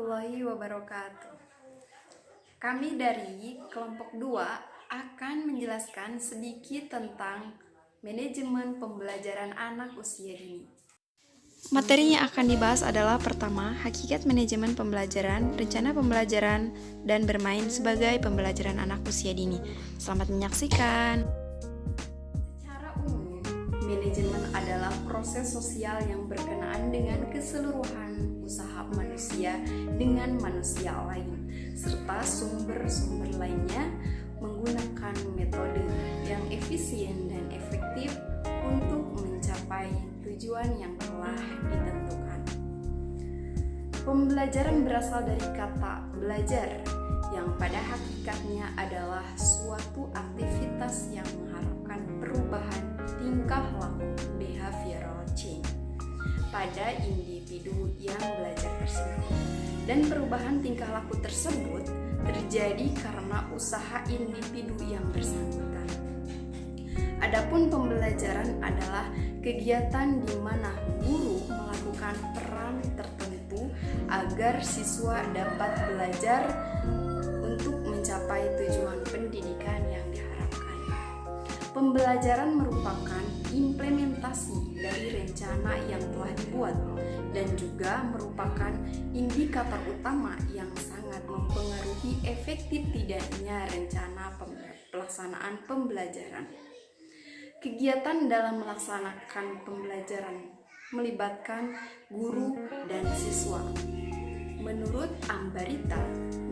warahmatullahi wabarakatuh. Kami dari kelompok 2 akan menjelaskan sedikit tentang manajemen pembelajaran anak usia dini. Materi yang akan dibahas adalah pertama, hakikat manajemen pembelajaran, rencana pembelajaran, dan bermain sebagai pembelajaran anak usia dini. Selamat menyaksikan. Secara umum, manajemen adalah proses sosial yang berkenaan dengan keseluruhan usaha manusia dengan manusia lain, serta sumber-sumber lainnya menggunakan metode yang efisien dan efektif untuk mencapai tujuan yang telah ditentukan. Pembelajaran berasal dari kata belajar, yang pada hakikatnya adalah suatu aktivitas yang mengharapkan perubahan tingkah laku behavioral change pada individu yang belajar tersebut. Dan perubahan tingkah laku tersebut terjadi karena usaha individu yang bersangkutan. Adapun pembelajaran adalah kegiatan di mana guru melakukan peran tertentu agar siswa dapat belajar untuk mencapai tujuan pendidikan yang diharapkan. Pembelajaran merupakan implementasi dari rencana yang telah dibuat dan juga merupakan indikator utama yang sangat mempengaruhi efektif tidaknya rencana pelaksanaan pembelajaran. Kegiatan dalam melaksanakan pembelajaran melibatkan guru dan siswa. Menurut Ambarita,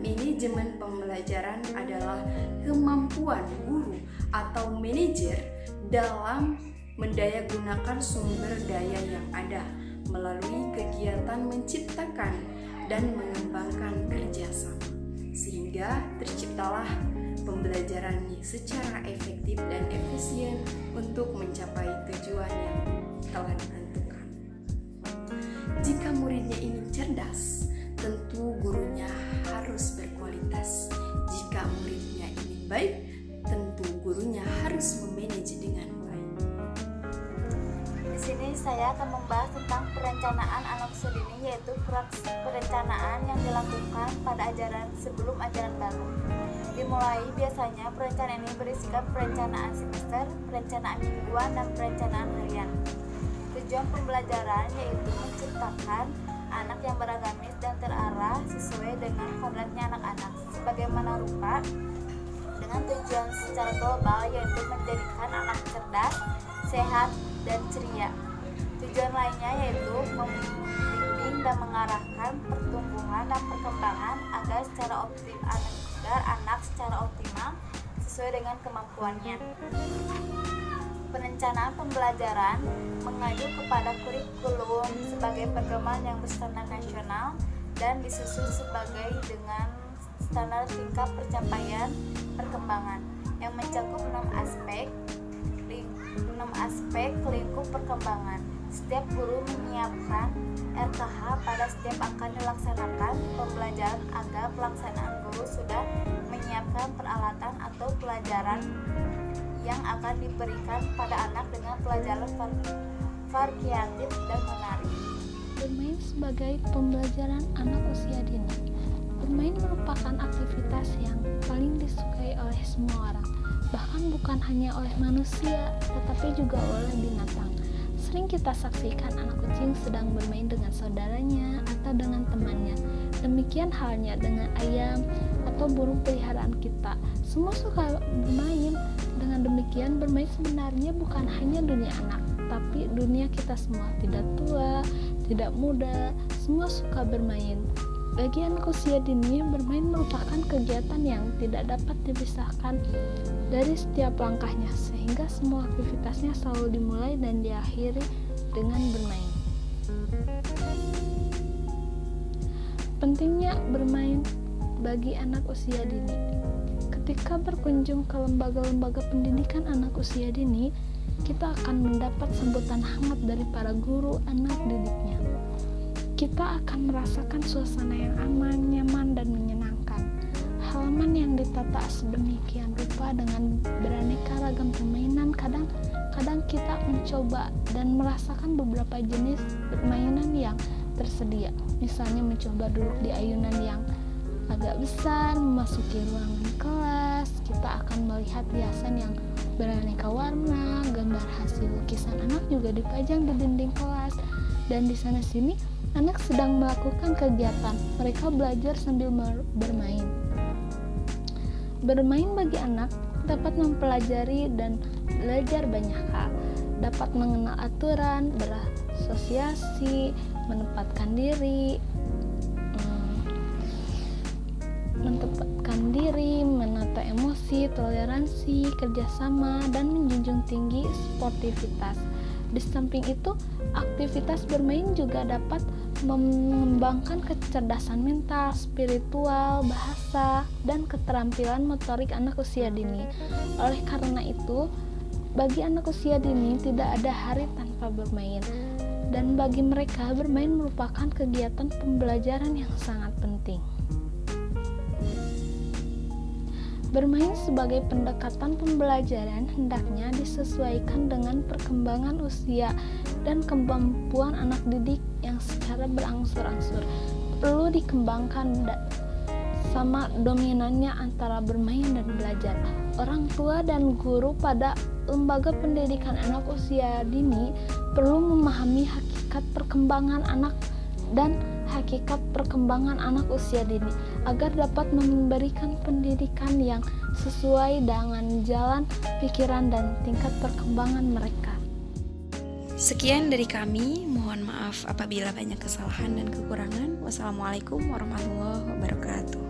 manajemen pembelajaran adalah kemampuan guru atau manajer dalam mendayagunakan sumber daya yang ada melalui kegiatan menciptakan dan mengembangkan kerjasama, sehingga terciptalah pembelajaran secara efektif dan efisien untuk mencapai tujuan yang telah ditentukan. Jika muridnya ingin cerdas, tentu gurunya harus berkualitas. Jika muridnya ingin baik, tentu gurunya harus memanage dengan baik. Di sini saya akan membahas tentang perencanaan anak usia dini, yaitu perencanaan yang dilakukan pada ajaran sebelum ajaran baru. Dimulai biasanya perencanaan ini berisikan perencanaan semester, perencanaan mingguan, dan perencanaan harian. Tujuan pembelajaran yaitu menciptakan anak yang beragamis dan terarah sesuai dengan kodratnya anak-anak, sebagaimana rupa dengan tujuan secara global yaitu menjadikan anak cerdas, sehat, dan ceria. Tujuan lainnya yaitu membimbing dan mengarahkan pertumbuhan dan perkembangan agar anak secara optimal sesuai dengan kemampuannya. Perencanaan pembelajaran mengacu kepada kurikulum sebagai pedoman yang berstandar nasional dan disusun sebagai dengan standar tingkat pencapaian perkembangan yang mencakup 6 aspek lingkup perkembangan. Setiap guru menyiapkan RKH pada setiap akan dilaksanakan pembelajaran agar pelaksanaan guru sudah menyiapkan peralatan atau pelajaran yang akan diberikan pada anak dengan pelajaran variatif dan menarik. Bermain sebagai pembelajaran anak usia dini. Bermain merupakan aktivitas yang paling disukai oleh semua orang, bahkan bukan hanya oleh manusia, tetapi juga oleh binatang. Sering kita saksikan anak kucing sedang bermain dengan saudaranya atau dengan temannya. Demikian halnya dengan ayam atau burung peliharaan kita. Semua suka bermain. Dengan demikian, bermain sebenarnya bukan hanya dunia anak, tapi dunia kita semua. Tidak tua, tidak muda, semua suka bermain. Bagi anak usia dini, bermain merupakan kegiatan yang tidak dapat dipisahkan dari setiap langkahnya, sehingga semua aktivitasnya selalu dimulai dan diakhiri dengan bermain. Pentingnya bermain bagi anak usia dini. Ketika berkunjung ke lembaga-lembaga pendidikan anak usia dini, kita akan mendapat sambutan hangat dari para guru anak didiknya. Kita akan merasakan suasana yang aman, nyaman, dan menyenangkan. Halaman yang ditata sedemikian rupa dengan beraneka ragam permainan, kadang kita mencoba dan merasakan beberapa jenis permainan yang tersedia. Misalnya mencoba duduk di ayunan yang agak besar, memasuki ruangan kelas, kita akan melihat hiasan yang beraneka warna, gambar hasil lukisan anak juga dipajang di dinding kelas. Dan di sana sini anak sedang melakukan kegiatan, mereka belajar sambil bermain. Bermain bagi anak dapat mempelajari dan belajar banyak hal, dapat mengenal aturan, berasosiasi, menempatkan diri, menata emosi, toleransi, kerjasama, dan menjunjung tinggi sportivitas. Di samping itu, aktivitas bermain juga dapat mengembangkan kecerdasan mental, spiritual, bahasa, dan keterampilan motorik anak usia dini. Oleh karena itu, bagi anak usia dini tidak ada hari tanpa bermain. Dan bagi mereka, bermain merupakan kegiatan pembelajaran yang sangat penting. Bermain sebagai pendekatan pembelajaran hendaknya disesuaikan dengan perkembangan usia dan kemampuan anak didik yang secara berangsur-angsur. Perlu dikembangkan sama dominannya antara bermain dan belajar. Orang tua dan guru pada lembaga pendidikan anak usia dini perlu memahami hakikat perkembangan anak dan hakikat perkembangan anak usia dini agar dapat memberikan pendidikan yang sesuai dengan jalan pikiran dan tingkat perkembangan mereka. Sekian dari kami, mohon maaf apabila banyak kesalahan dan kekurangan. Wassalamualaikum warahmatullahi wabarakatuh.